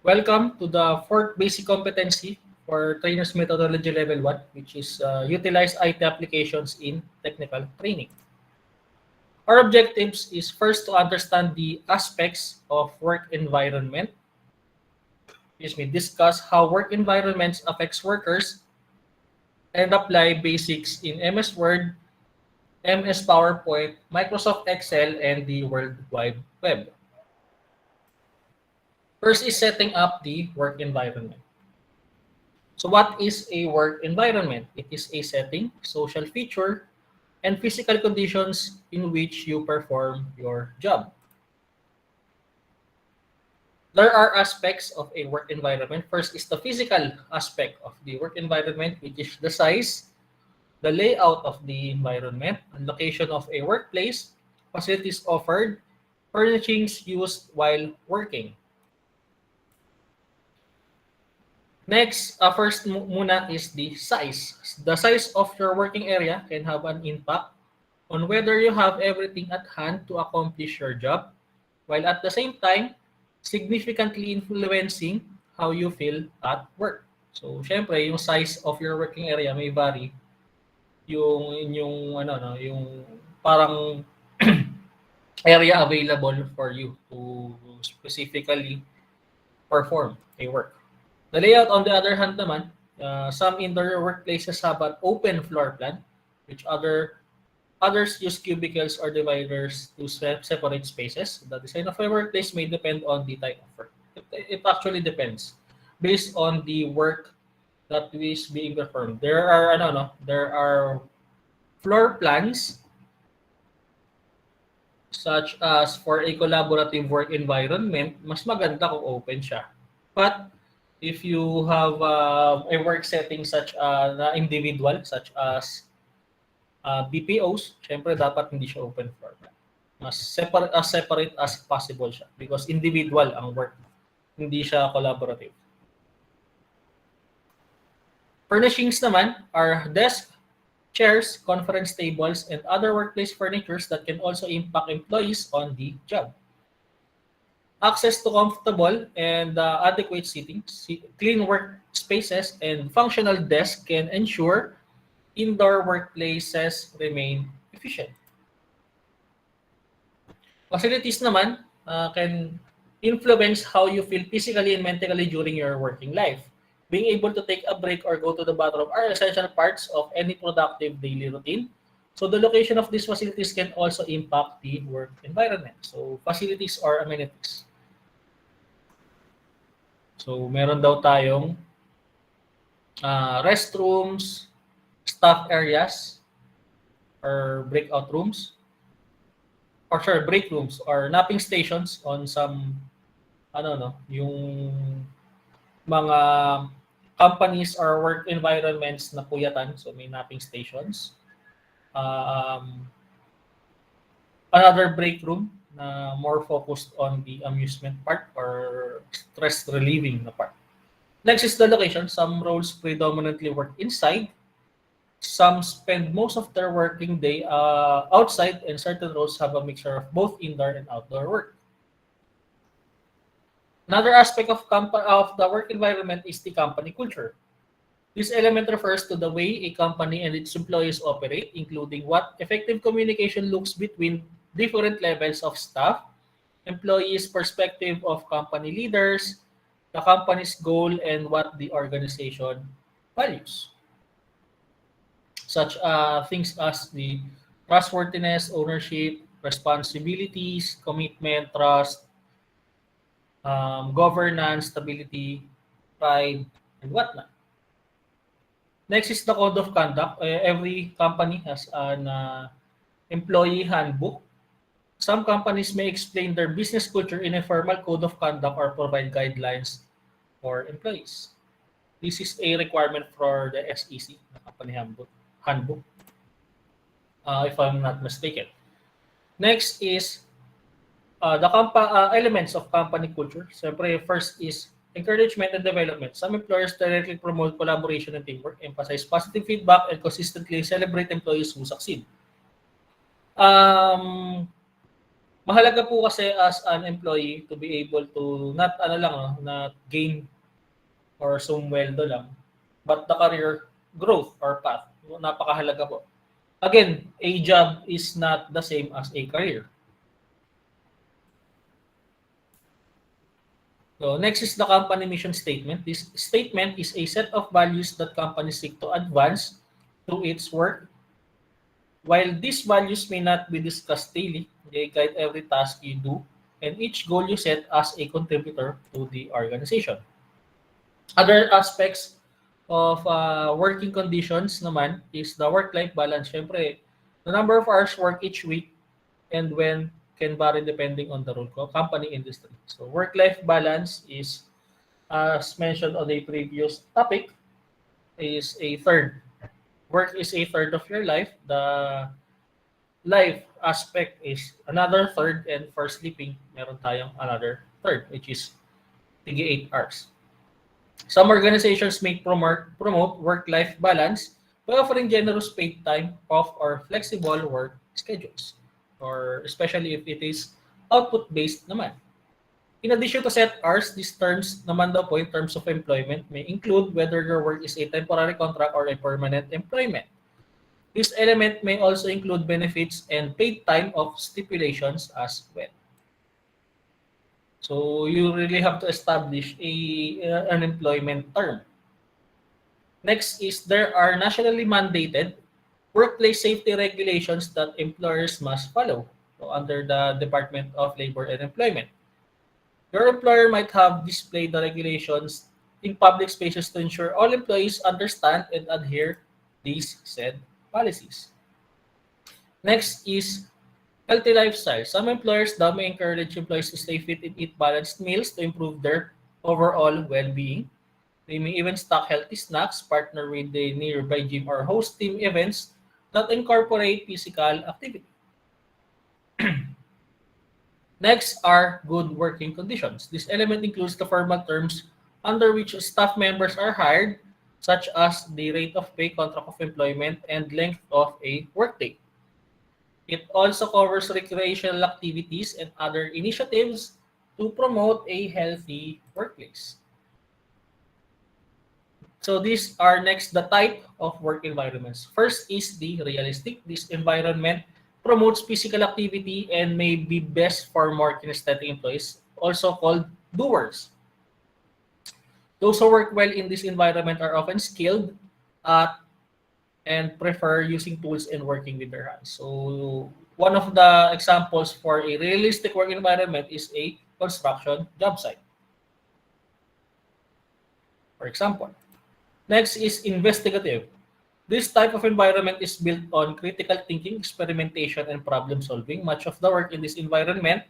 Welcome to the fourth basic competency for Trainers Methodology Level 1, which is utilize IT applications in technical training. Our objectives is first to understand the aspects of work environment, discuss how work environments affects workers, and apply basics in MS Word, MS PowerPoint, Microsoft Excel, and the World Wide Web. First is setting up the work environment. So what is a work environment? It is a setting, social feature, and physical conditions in which you perform your job. There are aspects of a work environment. First is the physical aspect of the work environment, which is the size, the layout of the environment, and location of a workplace, facilities offered, furnishings used while working. Next, first muna is the size. The size of your working area can have an impact on whether you have everything at hand to accomplish your job, while at the same time, significantly influencing how you feel at work. So, syempre, yung size of your working area may vary. Yung parang area available for you to specifically perform a work. The layout, on the other hand naman, some indoor workplaces have an open floor plan, which others use cubicles or dividers to separate spaces. The design of a workplace may depend on the type of work. It actually depends based on the work that is being performed. There are floor plans such as for a collaborative work environment, mas maganda kung open siya. But if you have a work setting such na individual, such as BPOs, syempre dapat hindi siya open floor plan. Mas separate as possible siya because individual ang work, hindi siya collaborative. Furnishings naman are desk, chairs, conference tables, and other workplace furnitures that can also impact employees on the job. Access to comfortable and adequate seating, clean workspaces, and functional desks can ensure indoor workplaces remain efficient. Facilities naman can influence how you feel physically and mentally during your working life. Being able to take a break or go to the bathroom are essential parts of any productive daily routine. So the location of these facilities can also impact the work environment. So facilities or amenities. So meron daw tayong restrooms, staff areas, or breakout rooms, break rooms or napping stations on some, yung mga companies or work environments na puyatan. So may napping stations. Another break room na more focused on the amusement part or stress relieving na part. Next is the location. Some roles predominantly work inside. Some spend most of their working day outside, and certain roles have a mixture of both indoor and outdoor work. Another aspect of the work environment is the company culture. This element refers to the way a company and its employees operate, including what effective communication looks between different levels of staff, employees' perspective of company leaders, the company's goal, and what the organization values. Such things as the trustworthiness, ownership, responsibilities, commitment, trust, governance, stability, pride, and whatnot. Next is the code of conduct. Every company has an employee handbook. Some companies may explain their business culture in a formal code of conduct or provide guidelines for employees. This is a requirement for the SEC, the company handbook, if I'm not mistaken. Next is the elements of company culture. Siyempre, first is encouragement and development. Some employers directly promote collaboration and teamwork, emphasize positive feedback, and consistently celebrate employees who succeed. Mahalaga po kasi as an employee to be able to not not gain or sumweldo lang, but the career growth or path. Napakahalaga po. Again, a job is not the same as a career. So next is the company mission statement. This statement is a set of values that companies seek to advance through its work. While these values may not be discussed daily, they guide every task you do and each goal you set as a contributor to the organization. Other aspects of working conditions naman is the work-life balance. Siyempre, the number of hours work each week and when can vary depending on the role ko, company industry. So work-life balance is, as mentioned on the previous topic, is a third. Work is a third of your life. The life aspect is another third, and for sleeping, meron tayong another third, which is 8 hours. Some organizations may promote work-life balance by offering generous paid time off or flexible work schedules, or especially if it is output-based naman. In addition to set hours, these terms naman daw po in terms of employment may include whether your work is a temporary contract or a permanent employment. This element may also include benefits and paid time off stipulations as well. So you really have to establish an employment term. Next is there are nationally mandated workplace safety regulations that employers must follow, so under the Department of Labor and Employment. Your employer might have displayed the regulations in public spaces to ensure all employees understand and adhere these said policies. Next is healthy lifestyle. Some employers daw may encourage employees to stay fit and eat balanced meals to improve their overall well-being. They may even stock healthy snacks, partner with the nearby gym, or host team events that incorporate physical activity. Next are good working conditions. This element includes the formal terms under which staff members are hired, such as the rate of pay, contract of employment, and length of a workday. It also covers recreational activities and other initiatives to promote a healthy workplace. So these are next the type of work environments. First is the realistic. This environment promotes physical activity and may be best for more kinesthetic employees, also called doers. Those who work well in this environment are often skilled at and prefer using tools and working with their hands. So one of the examples for a realistic work environment is a construction job site, for example. Next is investigative. This type of environment is built on critical thinking, experimentation, and problem solving. Much of the work in this environment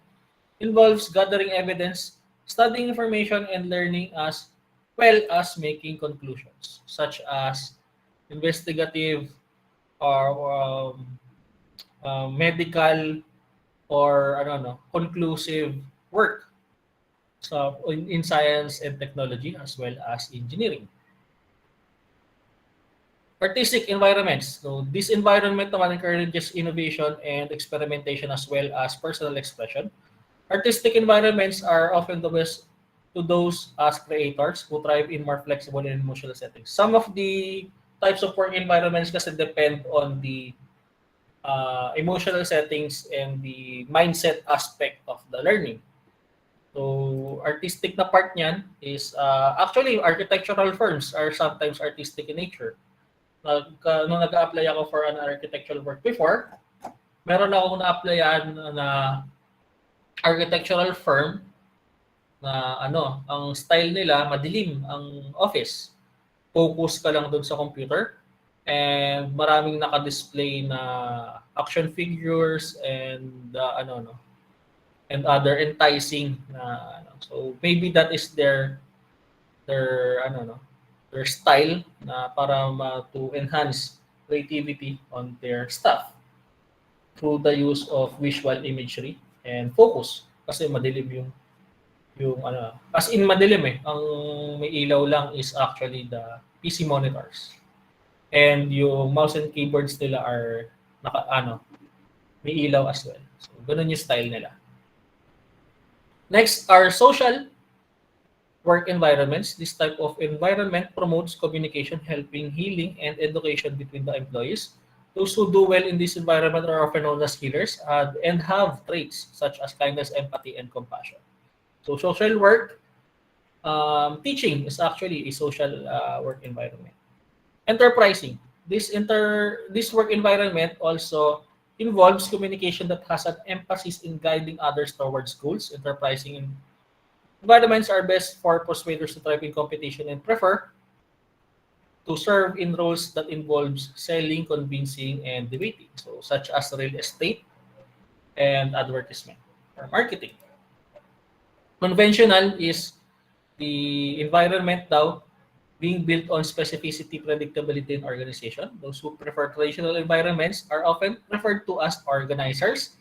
involves gathering evidence, studying information, and learning as well as making conclusions, such as investigative or medical or conclusive work, so in science and technology as well as engineering. Artistic environments. So this environment naman encourages innovation and experimentation as well as personal expression. Artistic environments are often the best to those as creators who thrive in more flexible and emotional settings. Some of the types of work environments kasi depend on the emotional settings and the mindset aspect of the learning. So artistic na part niyan is actually architectural firms are sometimes artistic in nature. Nung nag-a-apply ako for an architectural work before, meron akong na-applyan na architectural firm na ang style nila madilim ang office. Focus ka lang doon sa computer and maraming naka-display na action figures and and other enticing na so maybe that is their their style na para to enhance creativity on their staff through the use of visual imagery and focus kasi madilim yung as in madilim ang may ilaw lang is actually the PC monitors and yung mouse and keyboards nila are may ilaw as well, so ganun yung style nila. Next are social work environments. This type of environment promotes communication, helping healing and education between the employees. Those who do well in this environment are often known as healers and have traits such as kindness, empathy, and compassion. So social work teaching is actually a social work environment. Enterprising. This work environment also involves communication that has an emphasis in guiding others towards goals. Enterprising environments are best for persuaders to thrive in competition and prefer to serve in roles that involves selling, convincing, and debating. So such as real estate and advertisement or marketing. Conventional is the environment daw being built on specificity, predictability, and organization. Those who prefer traditional environments are often referred to as organizers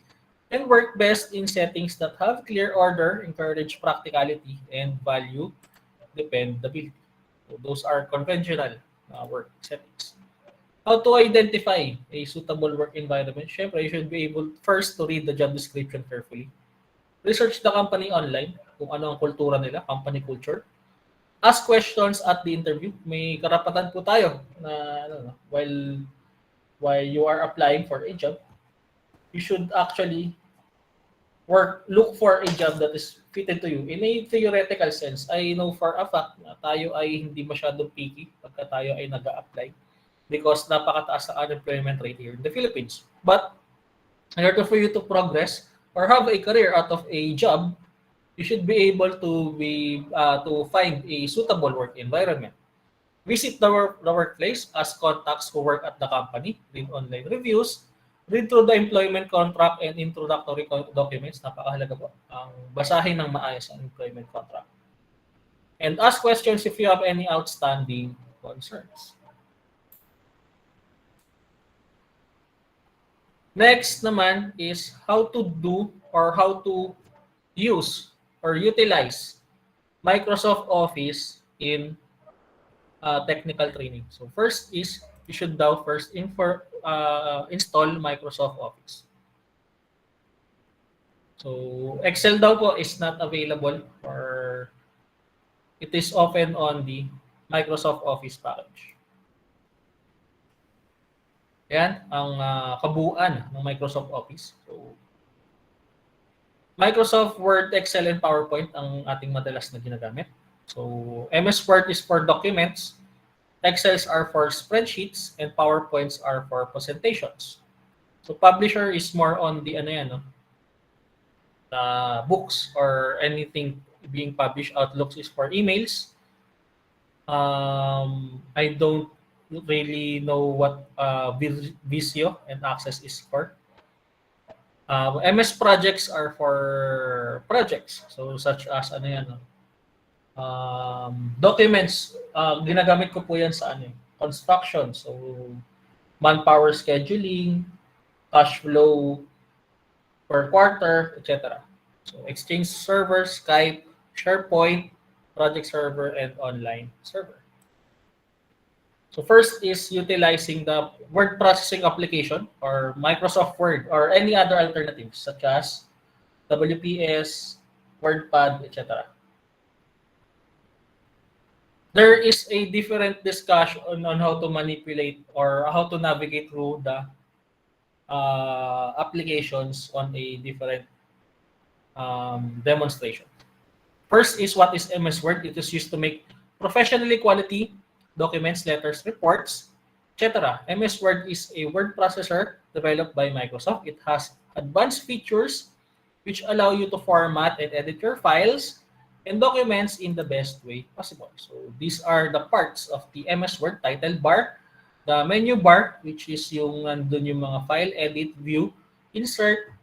and work best in settings that have clear order, encourage practicality, and value dependability. So those are conventional work settings. How to identify a suitable work environment? Syempre, you should be able first to read the job description carefully. Research the company online, kung ano ang kultura nila, company culture. Ask questions at the interview. May karapatan po tayo na while you are applying for a job, you should actually look for a job that is fitted to you. In a theoretical sense, I know for a fact na tayo ay hindi masyadong picky pagka tayo ay nag-a-apply because napakataas ang unemployment rate here in the Philippines. But in order for you to progress or have a career out of a job, you should be able to find a suitable work environment. Visit the workplace, ask contacts who work at the company, read online reviews, read through the employment contract and introductory documents. Napakahalaga po ang basahin ng maayos ang employment contract. And ask questions if you have any outstanding concerns. Next naman is how to do or how to use or utilize Microsoft Office in technical training. So first is you should now first install Microsoft Office. So Excel daw po is not available or it is often on the Microsoft Office package. Yan ang kabuuan ng Microsoft Office. So Microsoft Word, Excel, and PowerPoint ang ating madalas na ginagamit. So MS Word is for documents, Excels are for spreadsheets, and PowerPoints are for presentations. So Publisher is more on the books or anything being published. Outlook is for emails. I don't really know what Visio and Access is for. MS Projects are for projects. So such as documents, ginagamit ko po yan sa construction. So manpower scheduling, cash flow per quarter, etc. So Exchange server, Skype, SharePoint, project server, and online server. So first is utilizing the word processing application or Microsoft Word or any other alternatives such as WPS, WordPad, etc. There is a different discussion on how to manipulate or how to navigate through the applications on a different demonstration. First is what is MS Word. It is used to make professionally quality documents, letters, reports, etc. MS Word is a word processor developed by Microsoft. It has advanced features which allow you to format and edit your files and documents in the best way possible. So these are the parts of the MS Word: title bar, the menu bar, which is yung nandun yung mga file, edit, view, insert,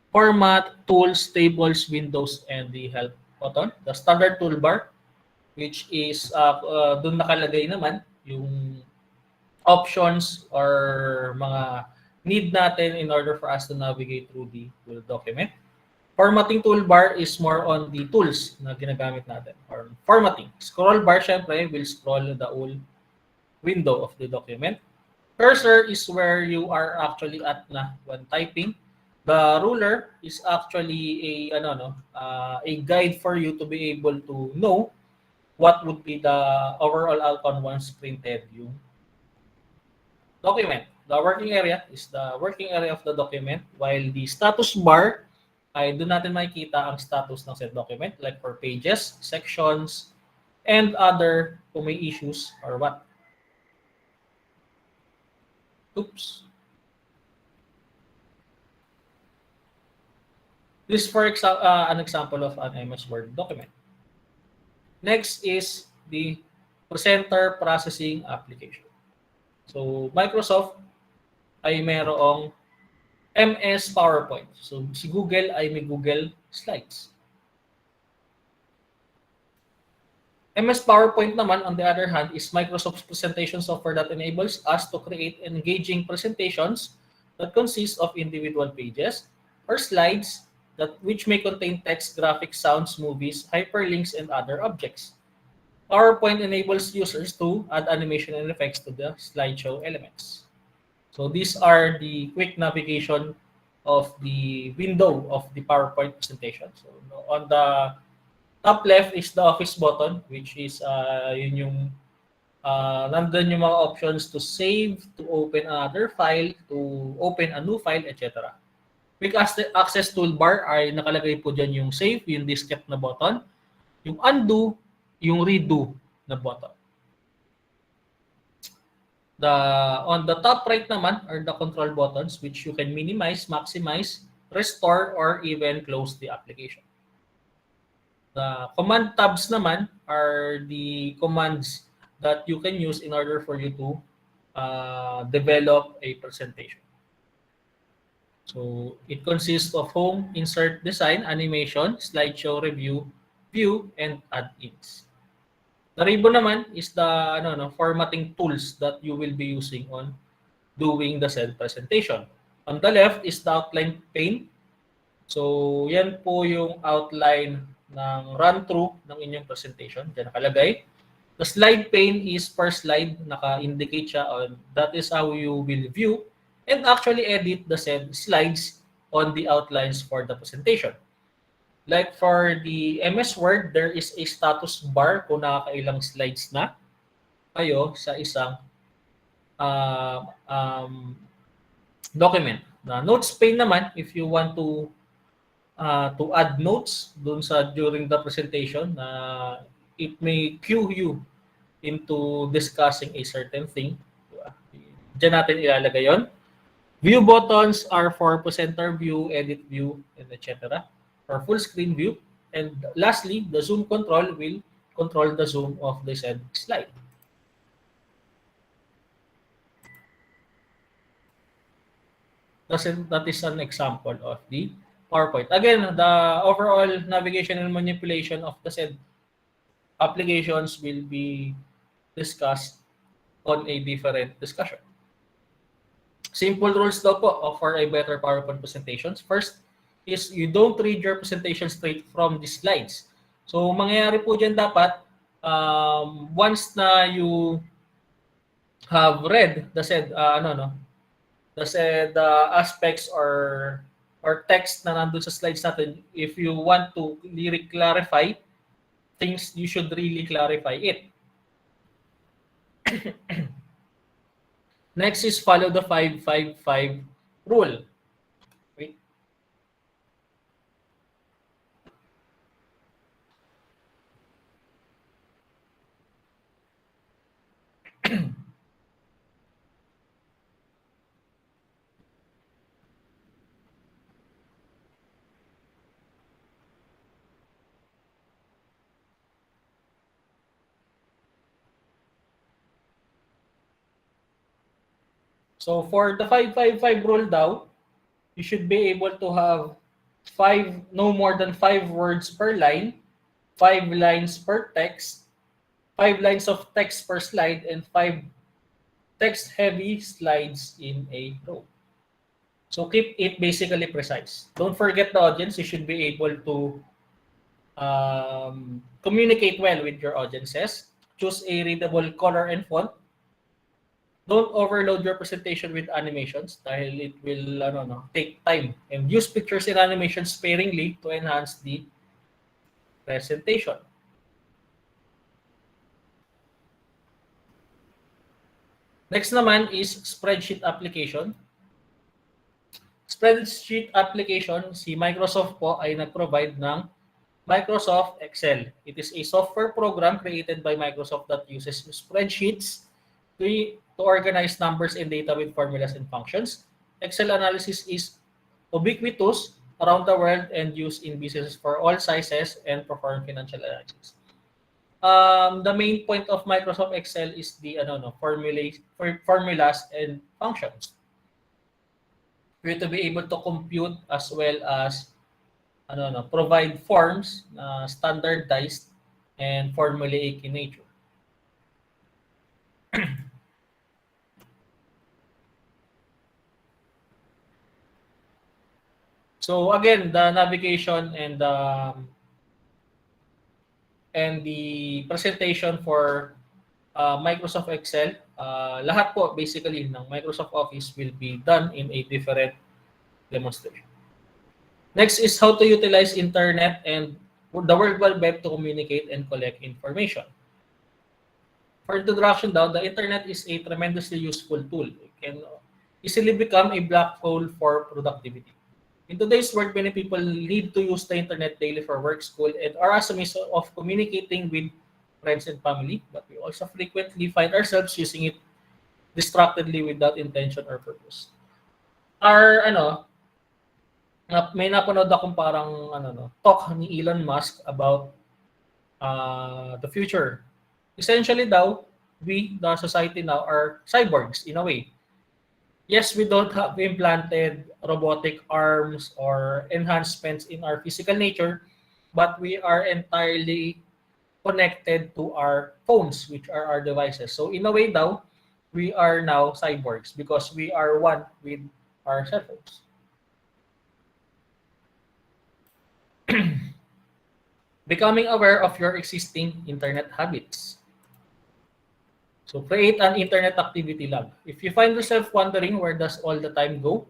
format, tools, tables, windows, and the help button. The standard toolbar, which is doon nakalagay naman yung options or mga need natin in order for us to navigate through the document. Formatting toolbar is more on the tools na ginagamit natin or formatting. Scroll bar, syempre, will scroll the whole window of the document. Cursor is where you are actually at na when typing. The ruler is actually a guide for you to be able to know what would be the overall outcome once printed yung document. The working area is the working area of the document, while the status bar ay doon natin makikita ang status ng said document, like for pages, sections, and other kung may issues or what. Oops. This is for an example of an MS Word document. Next is the presenter processing application. So, Microsoft ay mayroong MS PowerPoint. So, si Google ay may Google Slides. MS PowerPoint naman, on the other hand, is Microsoft's presentation software that enables us to create engaging presentations that consist of individual pages or slides which may contain text, graphics, sounds, movies, hyperlinks, and other objects. PowerPoint enables users to add animation and effects to the slideshow elements. So these are the quick navigation of the window of the PowerPoint presentation. So on the top left is the office button, which is yun yung nandun yung mga options to save, to open another file, to open a new file, etc. Quick access toolbar ay nakalagay po dyan yung save, yung diskette na button, yung undo, yung redo na button. On the top right naman are the control buttons which you can minimize, maximize, restore, or even close the application. The command tabs naman are the commands that you can use in order for you to develop a presentation. So it consists of home, insert, design, animation, slideshow, review, view, and add-ins. The ribbon naman is the formatting tools that you will be using on doing the said presentation. On the left is the outline pane. So yan po yung outline ng run-through ng inyong presentation. Diyan nakalagay. The slide pane is per slide. Naka-indicate siya on that is how you will view and actually edit the said slides on the outlines for the presentation. Like for the MS Word, there is a status bar kung nakakailang slides na kayo sa isang document. The notes pane naman, if you want to add notes dun sa during the presentation, it may cue you into discussing a certain thing. Diyan natin ilalagay yon. View buttons are for presenter view, edit view, and etc. For full screen view. And lastly, the zoom control will control the zoom of the said slide. That is an example of the PowerPoint. Again, the overall navigation and manipulation of the said applications will be discussed on a different discussion. Simple rules daw po for a better PowerPoint presentations. First is you don't read your presentation straight from the slides. So, mangyayari po dyan dapat, once na you have read the said, the said aspects or text na nandun sa slides natin, if you want to clarify things, you should really clarify it. Next is follow the 5-5-5 rule. Wait. So for the 5-5-5 rule daw, you should be able to have no more than 5 words per line, 5 lines per text, 5 lines of text per slide, and 5 text-heavy slides in a row. So keep it basically precise. Don't forget the audience. You should be able to communicate well with your audiences. Choose a readable color and font. Don't overload your presentation with animations dahil it will take time, and use pictures and animations sparingly to enhance the presentation. Next naman is spreadsheet application. Spreadsheet application, si Microsoft po ay nag-provide ng Microsoft Excel. It is a software program created by Microsoft that uses spreadsheets to organize numbers and data with formulas and functions. Excel analysis is ubiquitous around the world and used in businesses for all sizes and perform financial analysis. The main point of Microsoft Excel is the formulas and functions. For you to be able to compute as well as provide forms standardized and formulaic in nature. So again, the navigation and the presentation for Microsoft Excel, lahat po basically ng Microsoft Office will be done in a different demonstration. Next is how to utilize internet and the World Wide Web to communicate and collect information. For introduction down, the internet is a tremendously useful tool. It can easily become a black hole for productivity. In today's world, many people need to use the internet daily for work, school, and are as a means of communicating with friends and family, but we also frequently find ourselves using it distractedly without intention or purpose. May napanood akong parang talk ni Elon Musk about the future. Essentially daw, we, the society now, are cyborgs in a way. Yes, we don't have implanted robotic arms or enhancements in our physical nature, but we are entirely connected to our phones, which are our devices. So in a way daw, we are now cyborgs because we are one with our cell phones. Becoming aware of your existing internet habits. So create an internet activity log. If you find yourself wondering where does all the time go,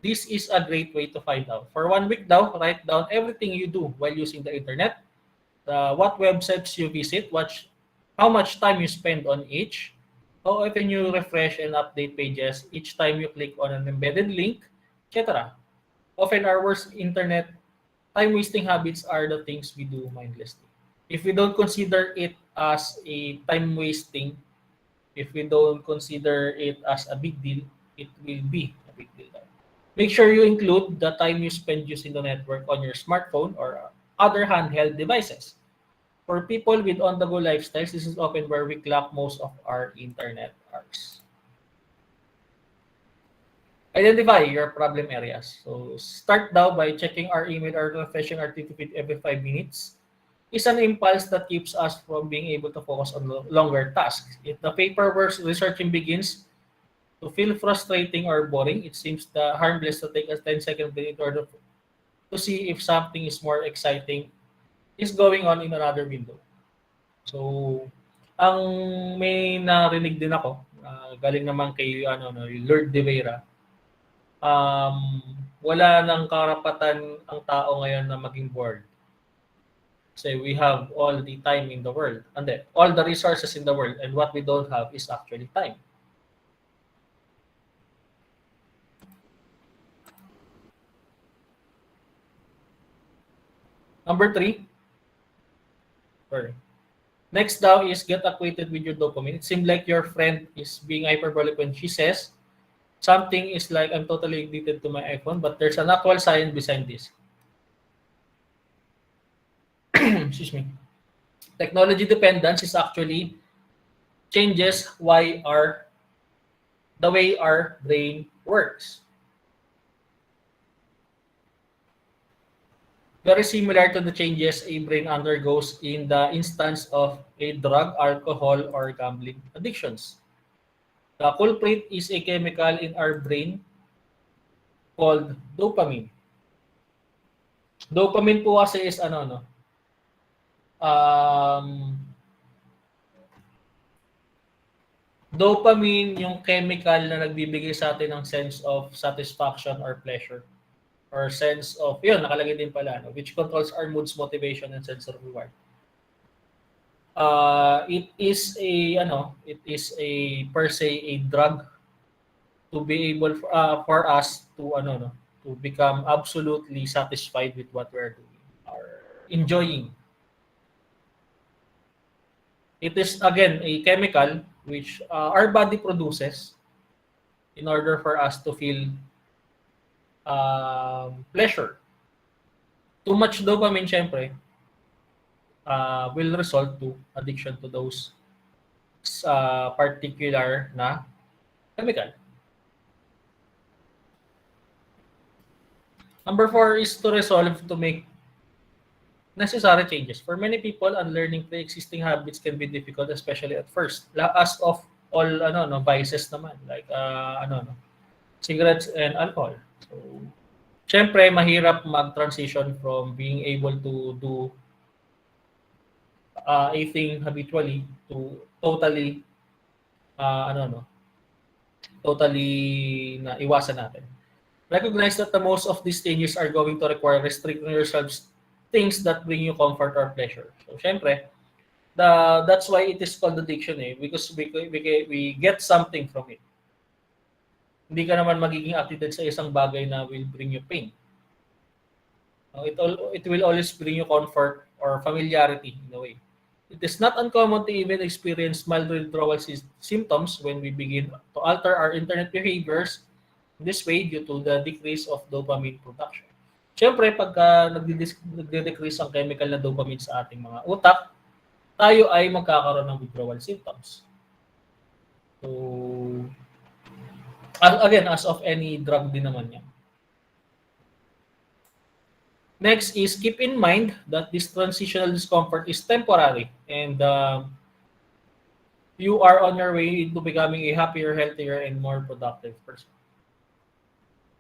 this is a great way to find out. For 1 week now, write down everything you do while using the internet, what websites you visit, how much time you spend on each, how often you refresh and update pages each time you click on an embedded link, etc. Often our worst internet time-wasting habits are the things we do mindlessly. If we don't consider it as a time-wasting, if we don't consider it as a big deal, it will be a big deal. Make sure you include the time you spend using the network on your smartphone or other handheld devices. For people with on-the-go lifestyles, this is often where we clock most of our internet hours. Identify your problem areas. So start now by checking our email or refreshing our Twitter feed every 5 minutes. Is an impulse that keeps us from being able to focus on longer tasks. If the paperwork researching begins to feel frustrating or boring, it seems harmless to take a 10-second break in order to see if something is more exciting is going on in another window. So, ang may narinig din ako, galing naman kay Lord De Vera, wala nang karapatan ang tao ngayon na maging bored. Say we have all the time in the world, and then all the resources in the world, and what we don't have is actually time. Number 3. Next now is get acquainted with your dopamine. It seems like your friend is being hyperbolic when she says something is like, I'm totally addicted to my iPhone, but there's an actual science behind this. Excuse me. Technology dependence is actually changes the way our brain works. Very similar to the changes a brain undergoes in the instance of a drug, alcohol, or gambling addictions. The culprit is a chemical in our brain called dopamine. Dopamine po kasi is Dopamine, yung chemical na nagbibigay sa atin ng sense of satisfaction or pleasure. Or sense of, yun, nakalagay din pala, no? Which controls our moods, motivation, and sense of reward. It is a per se a drug to be able for us to to become absolutely satisfied with what we're doing or enjoying. It is again a chemical which our body produces in order for us to feel pleasure. Too much dopamine, syempre, will result to addiction to those particular na chemical. Number 4 is to resolve to make necessary changes. For many people, unlearning pre-existing habits can be difficult, especially at first. As of all vices naman, like cigarettes and alcohol. So, syempre, mahirap mag-transition from being able to do a thing habitually to totally totally na iwasan natin. Recognize that the most of these changes are going to require restricting yourselves things that bring you comfort or pleasure. So, syempre, that's why it is called addiction because we get something from it. Hindi ka naman magiging addicted sa isang bagay na will bring you pain. It will always bring you comfort or familiarity in a way. It is not uncommon to even experience mild withdrawal symptoms when we begin to alter our internet behaviors this way due to the decrease of dopamine production. Siyempre, pagka nagde-decrease ang chemical na dopamine sa ating mga utak, tayo ay magkakaroon ng withdrawal symptoms. So, again, as of any drug din naman yan. Next is keep in mind that this transitional discomfort is temporary and you are on your way into becoming a happier, healthier, and more productive person.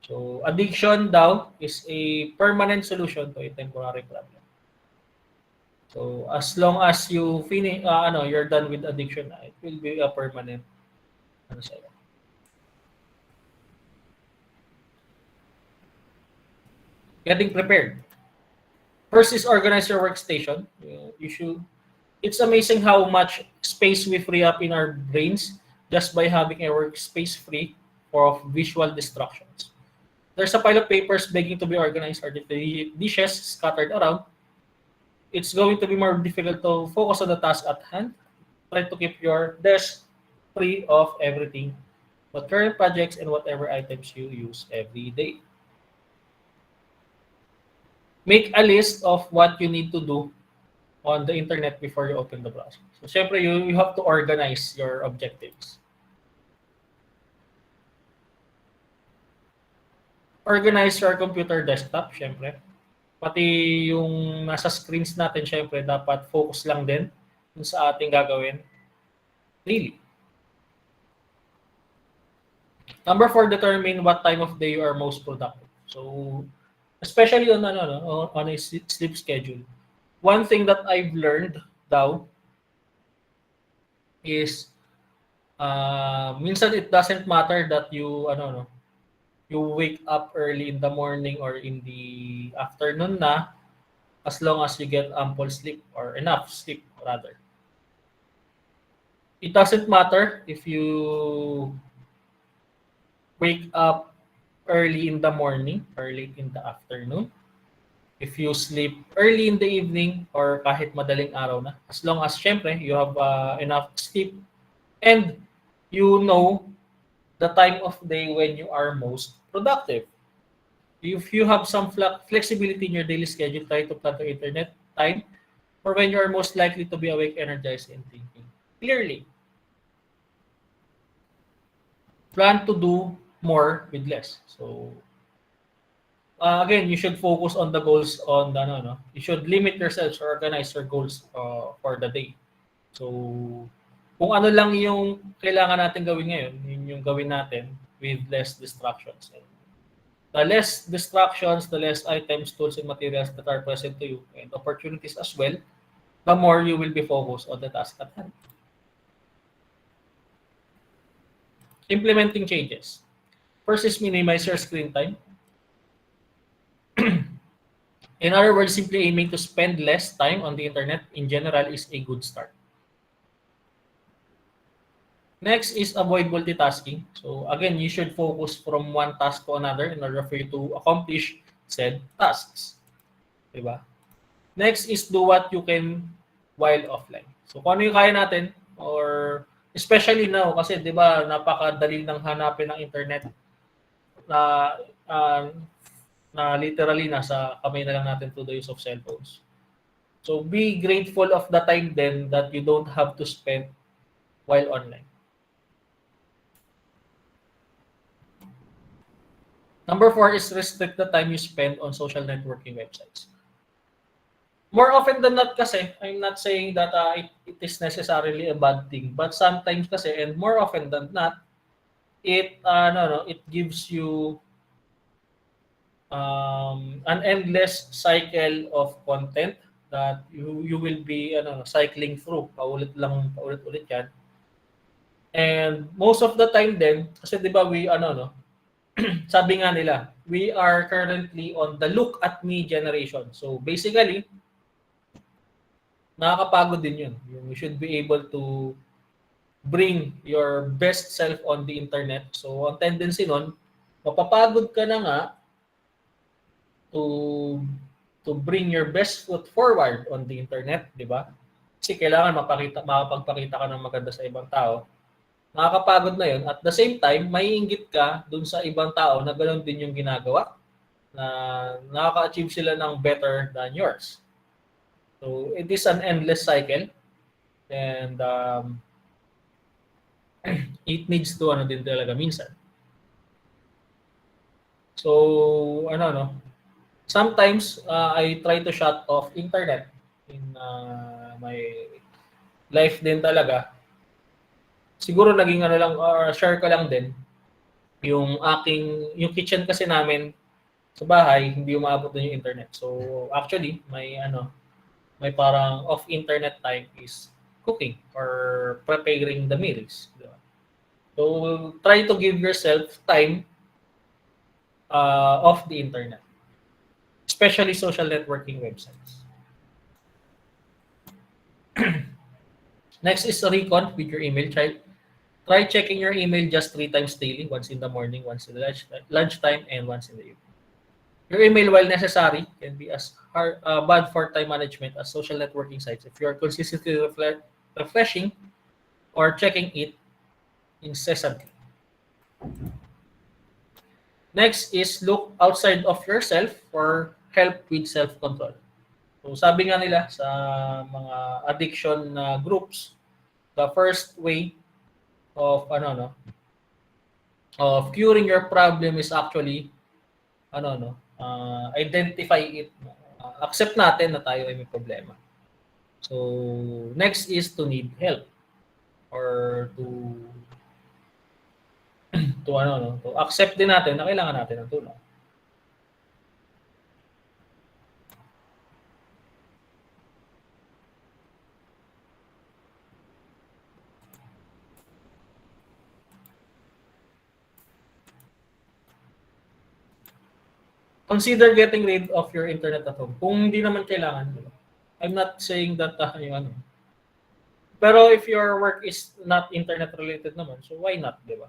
So, addiction daw is a permanent solution to a temporary problem. So, as long as you finish, you're done with addiction, it will be a permanent sa'yo. Getting prepared. First is organize your workstation. It's amazing how much space we free up in our brains just by having a workspace free of visual distractions. There's a pile of papers begging to be organized or the dishes scattered around. It's going to be more difficult to focus on the task at hand. Try to keep your desk free of everything but current projects and whatever items you use every day. Make a list of what you need to do on the internet before you open the browser. So, syempre, you have to organize your objectives. Organize your computer desktop, syempre. Pati yung nasa screens natin, syempre, dapat focus lang din sa ating gagawin. Really. Number 4, determine what time of day you are most productive. So, especially on a sleep schedule. One thing that I've learned daw is minsan it doesn't matter that you wake up early in the morning or in the afternoon na, as long as you get ample sleep or enough sleep rather. It doesn't matter if you wake up early in the morning or late in the afternoon. If you sleep early in the evening or kahit madaling araw na, as long as syempre you have enough sleep and you know the time of day when you are most productive. If you have some flexibility in your daily schedule, try to plan the internet time for when you are most likely to be awake, energized, and thinking clearly. Plan to do more with less. So, again, you should focus on the goals on you should limit yourselves or organize your goals for the day. So, kung ano lang yung kailangan natin gawin ngayon, yun yung gawin natin with less distractions. And the less distractions, the less items, tools, and materials that are present to you, and opportunities as well, the more you will be focused on the task at hand. Implementing changes. First is minimize your screen time. In other words, simply aiming to spend less time on the internet in general is a good start. Next is avoid multitasking. So again, you should focus from one task to another in order for you to accomplish said tasks. Diba? Next is do what you can while offline. So kung ano yung kaya natin, or especially now kasi 'di ba napakadali nang hanapin ng internet na uh, na literally nasa kamay na lang natin through the use of cellphones. So be grateful of the time then that you don't have to spend while online. Number 4 is restrict the time you spend on social networking websites. More often than not kasi, I'm not saying that it is necessarily a bad thing, but sometimes kasi, and more often than not, it gives you an endless cycle of content that you will be cycling through. Paulit-ulit yan. And most of the time then, kasi 'di ba sabi nga nila, we are currently on the look at me generation. So basically, nakakapagod din 'yun. You should be able to bring your best self on the internet. So ang tendency nun, mapapagod ka na nga to bring your best foot forward on the internet, di ba? Kasi kailangan makapagpakita ka ng maganda sa ibang tao. Nakakapagod na yun. At the same time, maiinggit ka dun sa ibang tao na ganoon din yung ginagawa, na nakaka-achieve sila ng better than yours. So, it is an endless cycle. And it needs to din talaga minsan. So, sometimes I try to shut off internet in my life din talaga. Siguro naging share ko lang din yung kitchen kasi namin sa bahay, hindi umaabot din yung internet. So actually, may parang off internet time is cooking or preparing the meals. Diba? So try to give yourself time off the internet, especially social networking websites. Next is recon with your email. Try checking your email just 3 times daily, once in the morning, once in the lunchtime, and once in the evening. Your email, while necessary, can be as bad for time management as social networking sites if you are consistently refreshing or checking it incessantly. Next is look outside of yourself for help with self-control. So sabi nga nila sa mga addiction groups, the first way of of curing your problem is actually identify it, accept natin na tayo ay may problema. So next is to need help or to accept din natin na kailangan natin ng tulong. Consider getting rid of your internet at home. Kung hindi naman kailangan, diba? I'm not saying that Pero if your work is not internet related naman, so why not, di ba?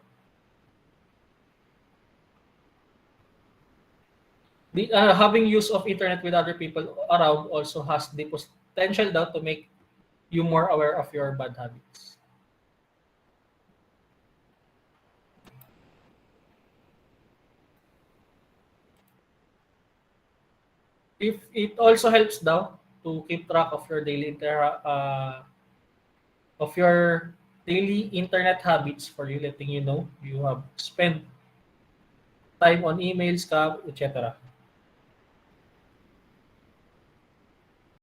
Having use of internet with other people around also has the potential daw to make you more aware of your bad habits. If it also helps daw to keep track of your daily internet habits for you, letting you know you have spent time on emails, etc.